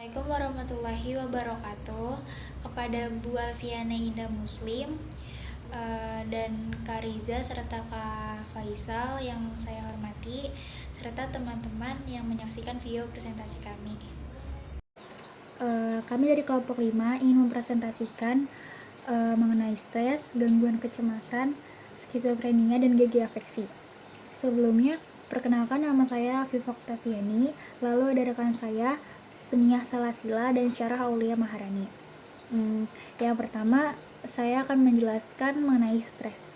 Assalamualaikum warahmatullahi wabarakatuh. Kepada Bu Alfiana Indah Muslim dan Kak Riza serta Kak Faisal yang saya hormati, serta teman-teman yang menyaksikan video presentasi kami. Kami dari kelompok 5 ingin mempresentasikan mengenai stres, gangguan kecemasan, skizofrenia, dan GG afeksi. Sebelumnya, perkenalkan, nama saya Viva Oktaviani, lalu ada rekan saya Suniah Salasila dan Syarah Aulia Maharani. Yang pertama, saya akan menjelaskan mengenai stres.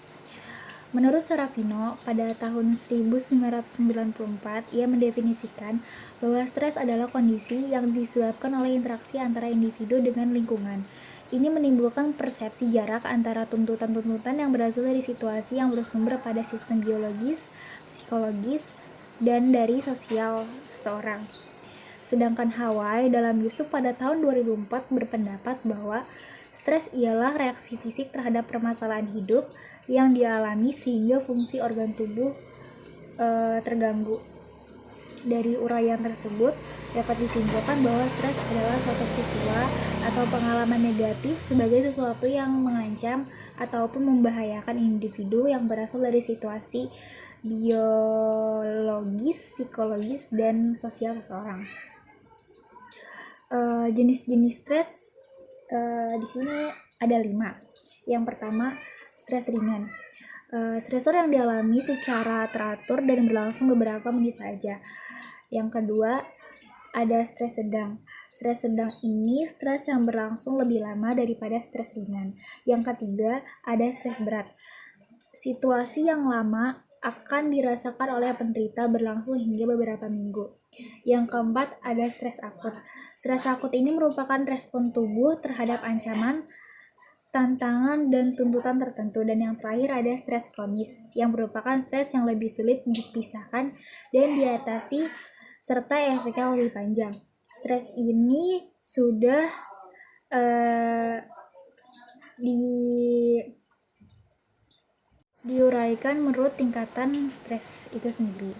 Menurut Sarafino, pada tahun 1994, ia mendefinisikan bahwa stres adalah kondisi yang disebabkan oleh interaksi antara individu dengan lingkungan. Ini menimbulkan persepsi jarak antara tuntutan-tuntutan yang berasal dari situasi yang bersumber pada sistem biologis, psikologis, dan dari sosial seseorang. Sedangkan Hawaii dalam Yusuf pada tahun 2004 berpendapat bahwa stres ialah reaksi fisik terhadap permasalahan hidup yang dialami sehingga fungsi organ tubuh terganggu. Dari uraian tersebut dapat disimpulkan bahwa stres adalah suatu peristiwa atau pengalaman negatif sebagai sesuatu yang mengancam ataupun membahayakan individu yang berasal dari situasi biologis, psikologis, dan sosial seseorang. Jenis-jenis stres di sini ada 5. Yang pertama, stres ringan. Stresor yang dialami secara teratur dan berlangsung beberapa menit saja. Yang kedua, ada stres sedang. Stres sedang ini stres yang berlangsung lebih lama daripada stres ringan. Yang ketiga, ada stres berat. Situasi yang lama akan dirasakan oleh penderita berlangsung hingga beberapa minggu. Yang keempat, ada stres akut. Stres akut ini merupakan respon tubuh terhadap ancaman, tantangan, dan tuntutan tertentu. Dan yang terakhir ada stres kronis, yang merupakan stres yang lebih sulit dipisahkan dan diatasi serta efeknya lebih panjang. Stres ini sudah diuraikan menurut tingkatan stres itu sendiri.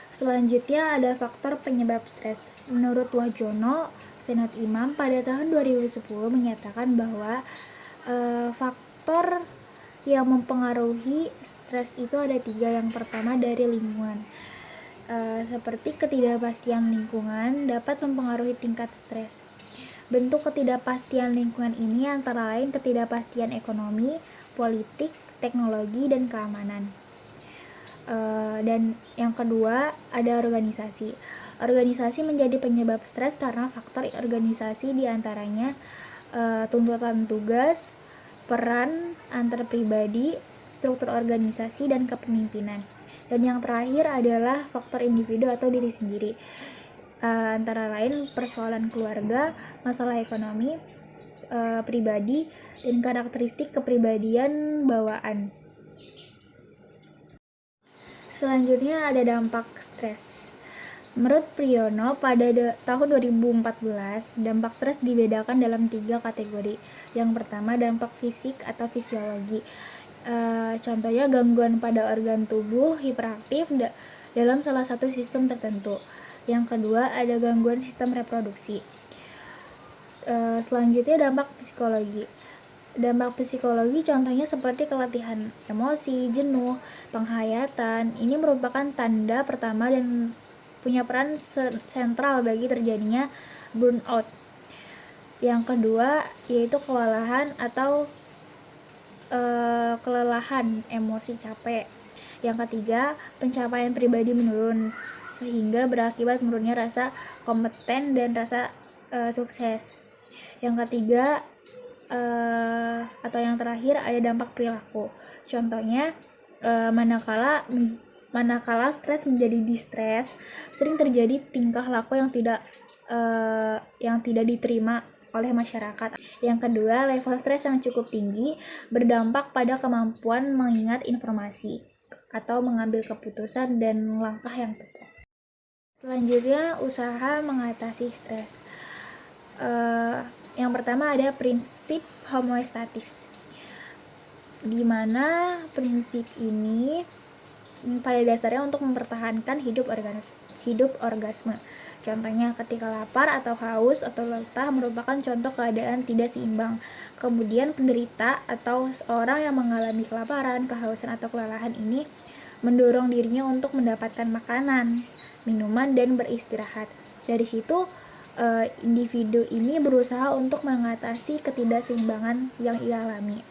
Selanjutnya ada faktor penyebab stres. Menurut Wahjono Senot Imam pada tahun 2010 menyatakan bahwa faktor yang mempengaruhi stres itu ada 3. Yang pertama dari lingkungan. Seperti ketidakpastian lingkungan dapat mempengaruhi tingkat stres. Bentuk ketidakpastian lingkungan ini antara lain ketidakpastian ekonomi, politik, teknologi, dan keamanan. Dan yang kedua ada organisasi. Organisasi menjadi penyebab stres karena faktor organisasi diantaranya tuntutan tugas, peran antar pribadi, struktur organisasi, dan kepemimpinan. Dan yang terakhir adalah faktor individu atau diri sendiri, antara lain persoalan keluarga, masalah ekonomi, pribadi, dan karakteristik kepribadian bawaan. Selanjutnya ada dampak stres. Menurut Priyono pada tahun 2014, dampak stres dibedakan dalam 3 kategori. Yang pertama, dampak fisik atau fisiologi. Contohnya gangguan pada organ tubuh hiperaktif dalam salah satu sistem tertentu. Yang kedua, ada gangguan sistem reproduksi. Selanjutnya dampak psikologi. Dampak psikologi contohnya seperti keletihan emosi, jenuh, penghayatan. Ini merupakan tanda pertama dan punya peran sentral bagi terjadinya burnout. Yang kedua yaitu kelelahan atau kelelahan emosi, capek. Yang ketiga, pencapaian pribadi menurun sehingga berakibat menurunnya rasa kompeten dan rasa sukses. Yang ketiga atau yang terakhir ada dampak perilaku. Contohnya manakala stres menjadi distres, sering terjadi tingkah laku yang tidak diterima oleh masyarakat. Yang kedua, level stres yang cukup tinggi berdampak pada kemampuan mengingat informasi atau mengambil keputusan dan langkah yang tepat. Selanjutnya, usaha mengatasi stres. Yang pertama ada prinsip homeostatis, di mana prinsip ini pada dasarnya untuk mempertahankan hidup orgasme. Contohnya ketika lapar atau haus atau letah merupakan contoh keadaan tidak seimbang. Kemudian penderita atau orang yang mengalami kelaparan, kehausan atau kelelahan ini mendorong dirinya untuk mendapatkan makanan, minuman, dan beristirahat. Dari situ individu ini berusaha untuk mengatasi ketidakseimbangan yang ia alami.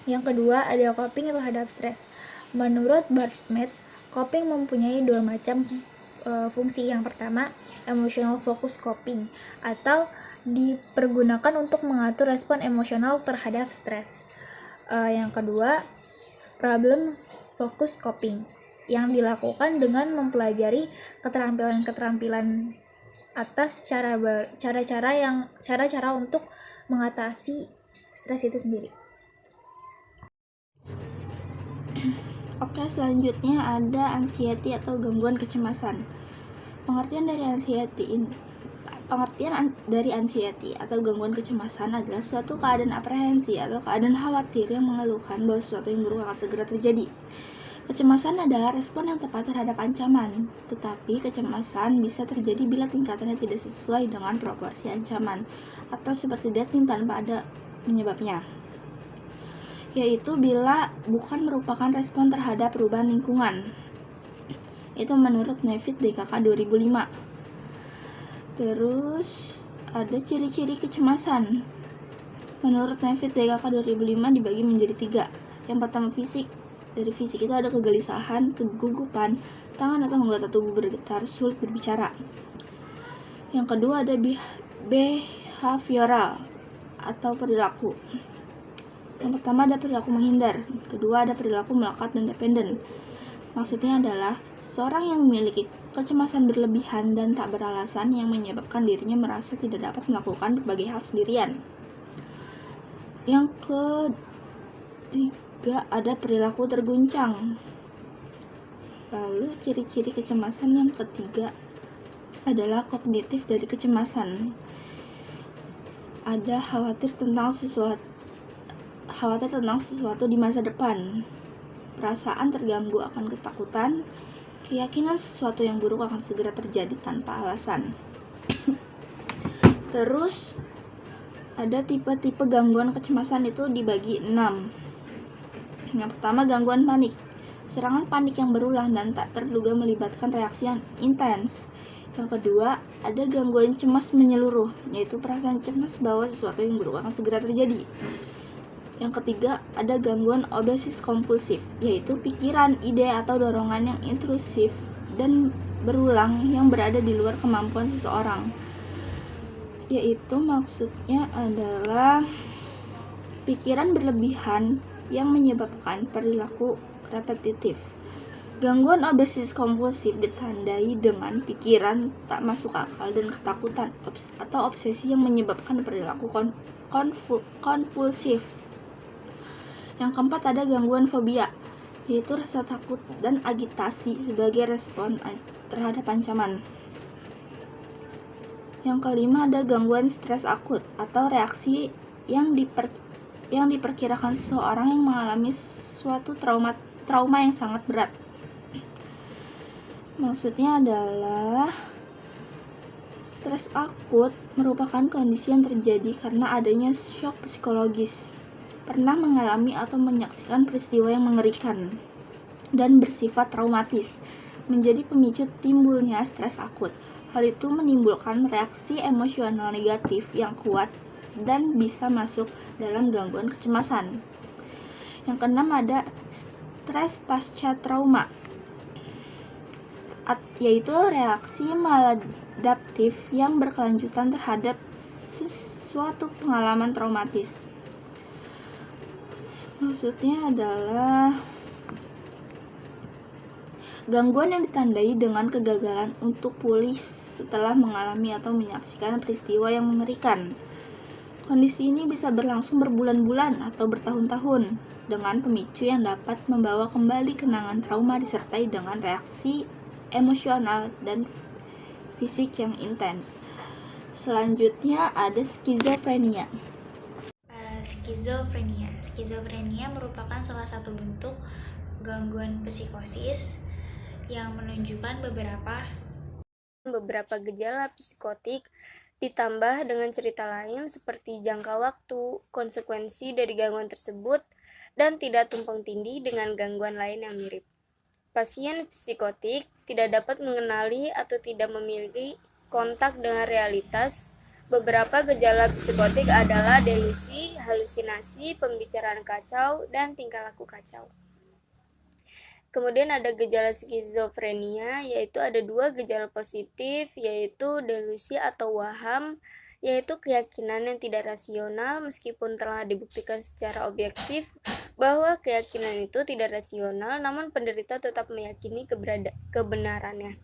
Yang kedua ada coping terhadap stres. Menurut Bardsmith, coping mempunyai dua macam fungsi. Yang pertama, emotional focus coping, atau dipergunakan untuk mengatur respon emosional terhadap stres. Yang kedua, problem focus coping, yang dilakukan dengan mempelajari keterampilan-keterampilan atas cara-cara untuk mengatasi stres itu sendiri. Oke, selanjutnya ada anxiety atau gangguan kecemasan. Pengertian dari anxiety atau gangguan kecemasan adalah suatu keadaan aprehensi atau keadaan khawatir yang mengeluhkan bahwa sesuatu yang buruk akan segera terjadi. Kecemasan adalah respon yang tepat terhadap ancaman, tetapi kecemasan bisa terjadi bila tingkatannya tidak sesuai dengan proporsi ancaman, atau seperti dating tanpa ada penyebabnya, yaitu bila bukan merupakan respon terhadap perubahan lingkungan. Itu menurut Nevitt DKK 2005. Terus ada ciri-ciri kecemasan. Menurut Nevitt DKK 2005 dibagi menjadi 3. Yang pertama fisik. Dari fisik itu ada kegelisahan, kegugupan, tangan atau anggota tubuh bergetar, sulit berbicara. Yang kedua ada behavioral atau perilaku. Yang pertama ada perilaku menghindar, kedua ada perilaku melekat dan dependen. Maksudnya adalah seorang yang memiliki kecemasan berlebihan dan tak beralasan yang menyebabkan dirinya merasa tidak dapat melakukan berbagai hal sendirian. Yang ketiga ada perilaku terguncang. Lalu ciri-ciri kecemasan yang ketiga adalah kognitif dari kecemasan. Ada khawatir tentang sesuatu di masa depan, perasaan terganggu akan ketakutan, keyakinan sesuatu yang buruk akan segera terjadi tanpa alasan. Terus ada tipe-tipe gangguan kecemasan itu dibagi 6. Yang pertama, gangguan panik. Serangan panik yang berulang dan tak terduga melibatkan reaksi yang intens. Yang kedua, ada gangguan cemas menyeluruh, yaitu perasaan cemas bahwa sesuatu yang buruk akan segera terjadi. Yang ketiga, ada gangguan obsesif kompulsif, yaitu pikiran, ide, atau dorongan yang intrusif dan berulang yang berada di luar kemampuan seseorang. Yaitu maksudnya adalah pikiran berlebihan yang menyebabkan perilaku repetitif. Gangguan obsesif kompulsif ditandai dengan pikiran tak masuk akal dan ketakutan atau obsesi yang menyebabkan perilaku kompulsif. Yang keempat ada gangguan fobia, yaitu rasa takut dan agitasi sebagai respon terhadap ancaman. Yang kelima ada gangguan stres akut atau reaksi yang diperkirakan seseorang yang mengalami suatu trauma yang sangat berat. Maksudnya adalah stres akut merupakan kondisi yang terjadi karena adanya shock psikologis, pernah mengalami atau menyaksikan peristiwa yang mengerikan dan bersifat traumatis, menjadi pemicu timbulnya stres akut. Hal itu menimbulkan reaksi emosional negatif yang kuat dan bisa masuk dalam gangguan kecemasan. Yang keenam ada stres pasca trauma, yaitu reaksi maladaptif yang berkelanjutan terhadap sesuatu pengalaman traumatis. Maksudnya adalah gangguan yang ditandai dengan kegagalan untuk pulih setelah mengalami atau menyaksikan peristiwa yang mengerikan. Kondisi ini bisa berlangsung berbulan-bulan atau bertahun-tahun dengan pemicu yang dapat membawa kembali kenangan trauma disertai dengan reaksi emosional dan fisik yang intens. Selanjutnya ada skizofrenia. Skizofrenia merupakan salah satu bentuk gangguan psikosis yang menunjukkan beberapa gejala psikotik ditambah dengan cerita lain seperti jangka waktu, konsekuensi dari gangguan tersebut, dan tidak tumpang tindih dengan gangguan lain yang mirip. Pasien psikotik tidak dapat mengenali atau tidak memiliki kontak dengan realitas. Beberapa gejala psikotik adalah delusi, halusinasi, pembicaraan kacau, dan tingkah laku kacau. Kemudian ada gejala skizofrenia, yaitu ada dua gejala positif, yaitu delusi atau waham, yaitu keyakinan yang tidak rasional meskipun telah dibuktikan secara objektif bahwa keyakinan itu tidak rasional, namun penderita tetap meyakini kebenarannya.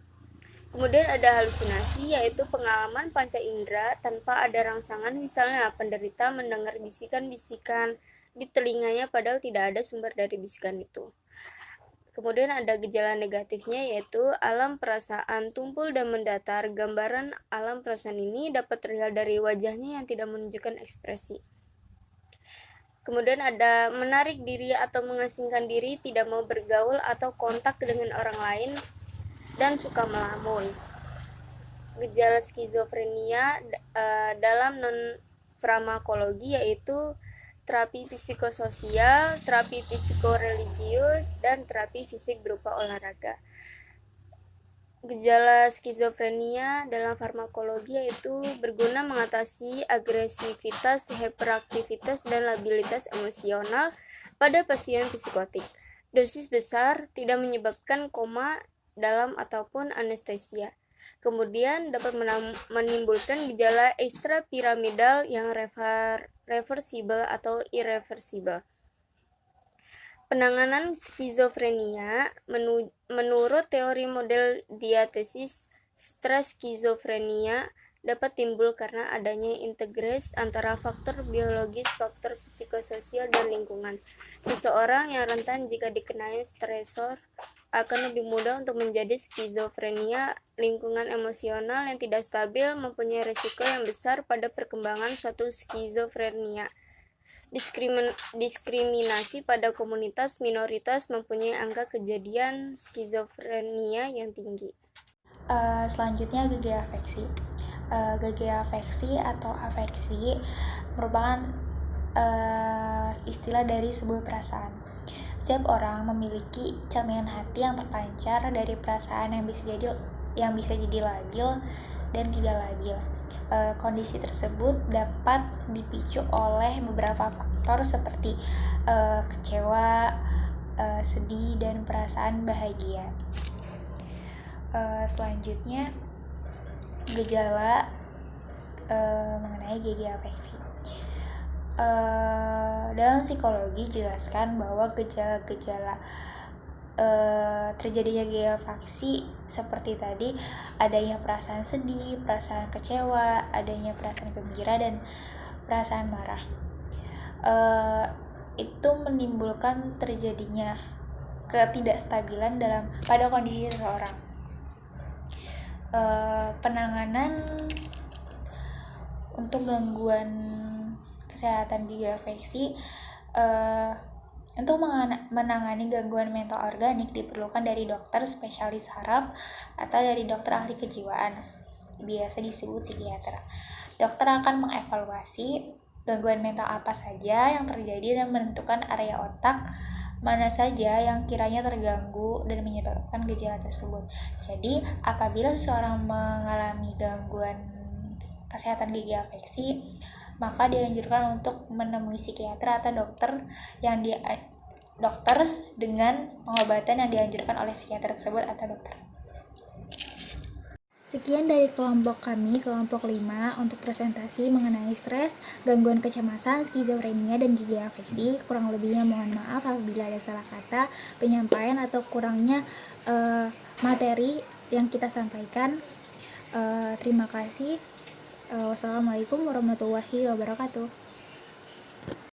Kemudian ada halusinasi, yaitu pengalaman panca indera tanpa ada rangsangan, misalnya penderita mendengar bisikan-bisikan di telinganya padahal tidak ada sumber dari bisikan itu. Kemudian ada gejala negatifnya, yaitu alam perasaan tumpul dan mendatar. Gambaran alam perasaan ini dapat terlihat dari wajahnya yang tidak menunjukkan ekspresi. Kemudian ada menarik diri atau mengasingkan diri, tidak mau bergaul atau kontak dengan orang lain, dan suka melamun. Gejala skizofrenia dalam non-farmakologi yaitu terapi psikososial, terapi psikoreligius, dan terapi fisik berupa olahraga. Gejala skizofrenia dalam farmakologi yaitu berguna mengatasi agresivitas, hiperaktivitas, dan labilitas emosional pada pasien psikotik. Dosis besar tidak menyebabkan koma dalam ataupun anestesia. Kemudian dapat menimbulkan gejala ekstrapiramidal yang reversibel atau irreversibel. Penanganan skizofrenia menurut teori model diatesis stres skizofrenia dapat timbul karena adanya integrasi antara faktor biologis, faktor psikososial, dan lingkungan. Seseorang yang rentan jika dikenai stresor akan lebih mudah untuk menjadi skizofrenia. Lingkungan emosional yang tidak stabil mempunyai risiko yang besar pada perkembangan suatu skizofrenia. Diskriminasi pada komunitas minoritas mempunyai angka kejadian skizofrenia yang tinggi. Selanjutnya gejala afeksi. Gejala afeksi atau afeksi merupakan istilah dari sebuah perasaan. Setiap orang memiliki cerminan hati yang terpancar dari perasaan yang bisa jadi labil dan tidak labil. Kondisi tersebut dapat dipicu oleh beberapa faktor seperti kecewa, sedih, dan perasaan bahagia. Selanjutnya gejala mengenai gejala afeksi. Dalam psikologi jelaskan bahwa gejala-gejala terjadinya gejala afeksi seperti tadi adanya perasaan sedih, perasaan kecewa, adanya perasaan gembira, dan perasaan marah. Itu menimbulkan terjadinya ketidakstabilan pada kondisi seseorang. Penanganan untuk gangguan kesehatan gejala afeksi, untuk menangani gangguan mental organik diperlukan dari dokter spesialis saraf atau dari dokter ahli kejiwaan, biasa disebut psikiater. Dokter akan mengevaluasi gangguan mental apa saja yang terjadi dan menentukan area otak mana saja yang kiranya terganggu dan menyebabkan gejala tersebut. Jadi, apabila seseorang mengalami gangguan kesehatan gejala afeksi, maka dianjurkan untuk menemui psikiater atau dokter dengan pengobatan yang dianjurkan oleh psikiater tersebut atau dokter. Sekian dari kelompok kami, kelompok 5, untuk presentasi mengenai stres, gangguan kecemasan, skizofrenia, dan gejala afeksi. Kurang lebihnya mohon maaf apabila ada salah kata, penyampaian, atau kurangnya materi yang kita sampaikan. Terima kasih. Wassalamualaikum warahmatullahi wabarakatuh.